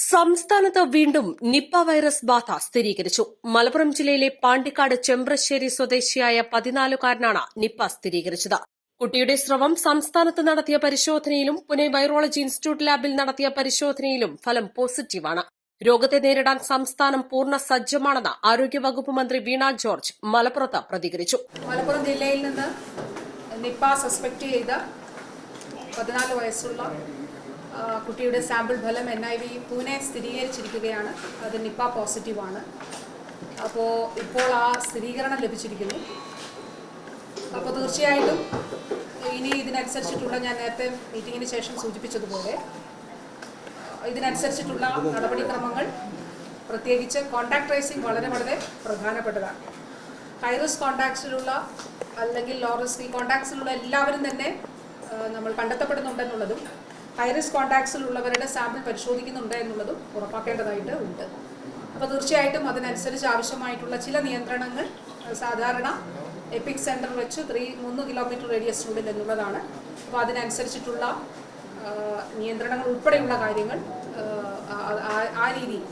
സംസ്ഥാനത്ത് വീണ്ടും Nipah virus ബാധ സ്ഥിരീകരിച്ചു. മലപ്പുറം ജില്ലയിലെ പാണ്ടിക്കാട് ചെമ്പ്രശ്ശേരി സ്വദേശിയായ 14-കാരനാണ് നിപ്പ സ്ഥിരീകരിച്ചത്. കുട്ടിയുടെ സ്രവം സംസ്ഥാനത്ത് നടത്തിയ പരിശോധനയിലും പുനെ വൈറോളജി ഇൻസ്റ്റിറ്റ്യൂട്ട് ലാബിൽ നടത്തിയ പരിശോധനയിലും ഫലം പോസിറ്റീവാണ്. രോഗത്തെ നേരിടാൻ സംസ്ഥാനം പൂർണ്ണ സജ്ജമാണെന്ന് ആരോഗ്യവകുപ്പ് മന്ത്രി വീണ ജോർജ് മലപ്പുറത്ത് പ്രതികരിച്ചു. മലപ്പുറം ജില്ലയിൽ നിന്ന് നിപ്പ സസ്പെക്ട് ചെയ്ത 14 വയസ്സുള്ള കുട്ടിയുടെ സാമ്പിൾ ഫലം NIV പൂനെ സ്ഥിരീകരിച്ചിരിക്കുകയാണ്. അത് നിപ്പ പോസിറ്റീവാണ്. അപ്പോൾ ഇപ്പോൾ ആ സ്ഥിരീകരണം ലഭിച്ചിരിക്കുന്നു. അപ്പോൾ തീർച്ചയായിട്ടും ഇനി ഇതിനനുസരിച്ചിട്ടുള്ള, ഞാൻ നേരത്തെ മീറ്റിങ്ങിന് ശേഷം സൂചിപ്പിച്ചതുപോലെ, ഇതിനനുസരിച്ചിട്ടുള്ള നടപടിക്രമങ്ങൾ, പ്രത്യേകിച്ച് കോൺടാക്ട് ട്രേസിംഗ് വളരെ വളരെ പ്രധാനപ്പെട്ടതാണ്. ഹൈ റിസ്ക് കോൺടാക്ട്സിലുള്ള അല്ലെങ്കിൽ ലോ റിസ്ക് കോൺടാക്ട്സിലുള്ള എല്ലാവരും തന്നെ നമ്മൾ കണ്ടെത്തപ്പെടുന്നുണ്ടെന്നുള്ളതും ഹൈ റിസ്ക് കോൺടാക്ട്സിലുള്ളവരുടെ സാമ്പിൾ പരിശോധിക്കുന്നുണ്ട് എന്നുള്ളതും ഉറപ്പാക്കേണ്ടതായിട്ട് ഉണ്ട്. അപ്പോൾ തീർച്ചയായിട്ടും അതിനനുസരിച്ച് ആവശ്യമായിട്ടുള്ള ചില നിയന്ത്രണങ്ങൾ സാധാരണ എപ്പിക് സെൻറ്റർ വെച്ച് 3 കിലോമീറ്റർ റേഡിയസിനുള്ളിൽ എന്നുള്ളതാണ്. അപ്പോൾ അതിനനുസരിച്ചിട്ടുള്ള നിയന്ത്രണങ്ങൾ ഉൾപ്പെടെയുള്ള കാര്യങ്ങൾ ആ രീതിയിൽ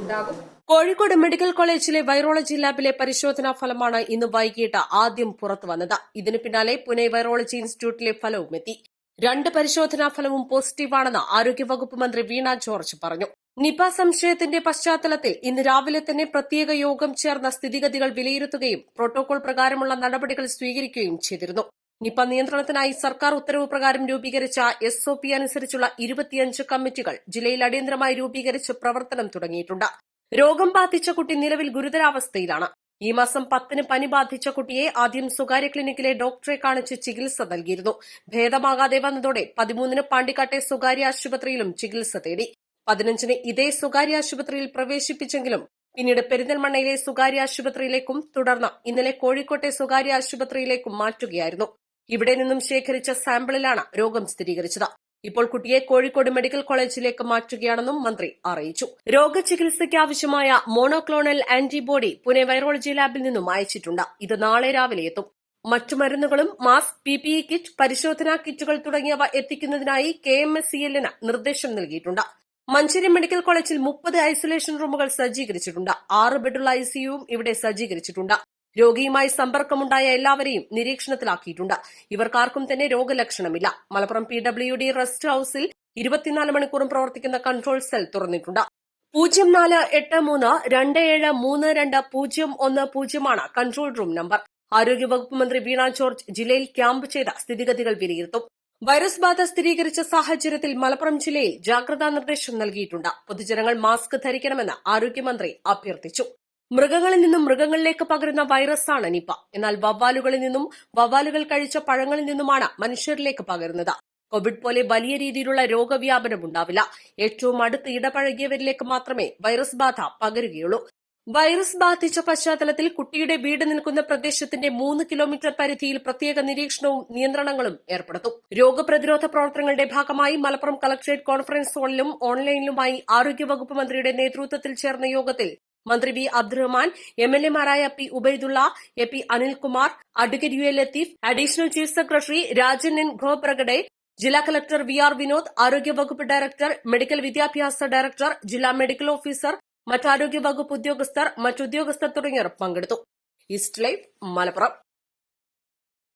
ഉണ്ടാകും. കോഴിക്കോട് മെഡിക്കൽ കോളേജിലെ വൈറോളജി ലാബിലെ പരിശോധനാ ഫലമാണ് ഇന്ന് വൈകിട്ട് ആദ്യം പുറത്തുവന്നത്. ഇതിന് പിന്നാലെ പുനെ വൈറോളജി ഇൻസ്റ്റിറ്റ്യൂട്ടിലെ ഫലവും എത്തി. 2 പരിശോധനാ ഫലവും പോസിറ്റീവാണെന്ന് ആരോഗ്യവകുപ്പ് മന്ത്രി വീണ ജോർജ് പറഞ്ഞു. നിപ സംശയത്തിന്റെ പശ്ചാത്തലത്തിൽ ഇന്ന് രാവിലെ തന്നെ പ്രത്യേക യോഗം ചേർന്ന സ്ഥിതിഗതികൾ വിലയിരുത്തുകയും പ്രോട്ടോകോൾ പ്രകാരമുള്ള നടപടികൾ സ്വീകരിക്കുകയും ചെയ്തിരുന്നു. നിപ നിയന്ത്രണത്തിനായി സർക്കാർ ഉത്തരവ് പ്രകാരം രൂപീകരിച്ച SOP അനുസരിച്ചുള്ള 25 കമ്മിറ്റികൾ ജില്ലയിൽ അടിയന്തരമായി രൂപീകരിച്ച് പ്രവർത്തനം തുടങ്ങിയിട്ടുണ്ട്. രോഗം ബാധിച്ച കുട്ടി നിലവിൽ ഗുരുതരാവസ്ഥയിലാണ്. ഈ മാസം 10-ന് പനി ബാധിച്ച കുട്ടിയെ ആദ്യം സ്വകാര്യ ക്ലിനിക്കിലെ ഡോക്ടറെ കാണിച്ച് ചികിത്സ നൽകിയിരുന്നു. ഭേദമാകാതെ വന്നതോടെ 13-ന് പാണ്ടിക്കാട്ടെ സ്വകാര്യ ആശുപത്രിയിലും ചികിത്സ തേടി. 15-ന് ഇതേ സ്വകാര്യ ആശുപത്രിയിൽ പ്രവേശിപ്പിച്ചെങ്കിലും പിന്നീട് പെരിന്തൽമണ്ണയിലെ സ്വകാര്യ ആശുപത്രിയിലേക്കും തുടർന്ന് ഇന്നലെ കോഴിക്കോട്ടെ സ്വകാര്യ ആശുപത്രിയിലേക്കും മാറ്റുകയായിരുന്നു. ഇവിടെ നിന്നും ശേഖരിച്ച സാമ്പിളിലാണ് രോഗം സ്ഥിരീകരിച്ചത്. ഇപ്പോൾ കുട്ടിയെ കോഴിക്കോട് മെഡിക്കൽ കോളേജിലേക്ക് മാറ്റുകയാണെന്നും മന്ത്രി അറിയിച്ചു. രോഗചികിത്സയ്ക്ക് ആവശ്യമായ മോണോക്ലോണൽ ആന്റിബോഡി പുനെ വൈറോളജി ലാബിൽ നിന്നും അയച്ചിട്ടുണ്ട്. ഇത് നാളെ രാവിലെ എത്തും. മറ്റു മരുന്നുകളും മാസ്ക്, PPE കിറ്റ്, പരിശോധനാ കിറ്റുകൾ തുടങ്ങിയവ എത്തിക്കുന്നതിനായി KMSCL-ന് നിർദ്ദേശം നൽകിയിട്ടുണ്ട്. മഞ്ചേരി മെഡിക്കൽ കോളേജിൽ 30 ഐസൊലേഷൻ റൂമുകൾ സജ്ജീകരിച്ചിട്ടുണ്ട്. 6 ബെഡുള്ള ICUവും ഇവിടെ സജ്ജീകരിച്ചിട്ടുണ്ട്. രോഗിയുമായി സമ്പർക്കമുണ്ടായ എല്ലാവരെയും നിരീക്ഷണത്തിലാക്കിയിട്ടുണ്ട്. ഇവർക്കാർക്കും തന്നെ രോഗലക്ഷണമില്ല. മലപ്പുറം PWD റെസ്റ്റ് ഹൌസിൽ 24 മണിക്കൂറും പ്രവർത്തിക്കുന്ന കൺട്രോൾ സെൽ തുറന്നിട്ടുണ്ട്. 048327320110 കൺട്രോൾ റൂം നമ്പർ. ആരോഗ്യവകുപ്പ് മന്ത്രി വീണ ജോർജ് ജില്ലയിൽ ക്യാമ്പ് ചെയ്ത സ്ഥിതിഗതികൾ വിലയിരുത്തും. വൈറസ് ബാധ സ്ഥിരീകരിച്ച സാഹചര്യത്തിൽ മലപ്പുറം ജില്ലയിൽ ജാഗ്രതാ നിർദ്ദേശം നൽകിയിട്ടുണ്ട്. പൊതുജനങ്ങൾ മാസ്ക് ധരിക്കണമെന്ന് ആരോഗ്യമന്ത്രി അഭ്യർത്ഥിച്ചു. മൃഗങ്ങളിൽ നിന്നും മൃഗങ്ങളിലേക്ക് പകരുന്ന വൈറസാണ് നിപ. എന്നാൽ വവ്വാലുകളിൽ നിന്നും വവ്വാലുകൾ കഴിച്ച പഴങ്ങളിൽ നിന്നുമാണ് മനുഷ്യരിലേക്ക് പകരുന്നത്. കോവിഡ് പോലെ വലിയ രീതിയിലുള്ള രോഗവ്യാപനം ഉണ്ടാവില്ല. ഏറ്റവും അടുത്ത് ഇടപഴകിയവരിലേക്ക് മാത്രമേ വൈറസ് ബാധ പകരുകയുള്ളൂ. വൈറസ് ബാധിച്ച പശ്ചാത്തലത്തിൽ കുട്ടിയുടെ വീട് നിൽക്കുന്ന പ്രദേശത്തിന്റെ 3 കിലോമീറ്റർ പരിധിയിൽ പ്രത്യേക നിരീക്ഷണവും നിയന്ത്രണങ്ങളും ഏർപ്പെടുത്തും. രോഗപ്രതിരോധ പ്രവർത്തനങ്ങളുടെ ഭാഗമായി മലപ്പുറം കളക്ടറേറ്റ് കോൺഫറൻസ് ഹാളിലും ഓൺലൈനിലുമായി ആരോഗ്യവകുപ്പ് മന്ത്രിയുടെ നേതൃത്വത്തിൽ ചേർന്ന യോഗത്തിൽ മന്ത്രി വി അബ്ദുറഹ്മാൻ, MLA-മാരായ P. Ubaidulla, AP Anilkumar, advocate UA Latheef, additional chief secretary Rajan N. Khobragade, ജില്ലാ കളക്ടർ VR വിനോദ്, ആരോഗ്യവകുപ്പ് ഡയറക്ടർ, മെഡിക്കൽ വിദ്യാഭ്യാസ ഡയറക്ടർ, ജില്ലാ മെഡിക്കൽ ഓഫീസർ, മറ്റാരോഗ്യവകുപ്പ് ഉദ്യോഗസ്ഥർ, മറ്റുദ്യോഗസ്ഥർ തുടങ്ങിയവർ പങ്കെടുത്തു. East Live, Malappuram.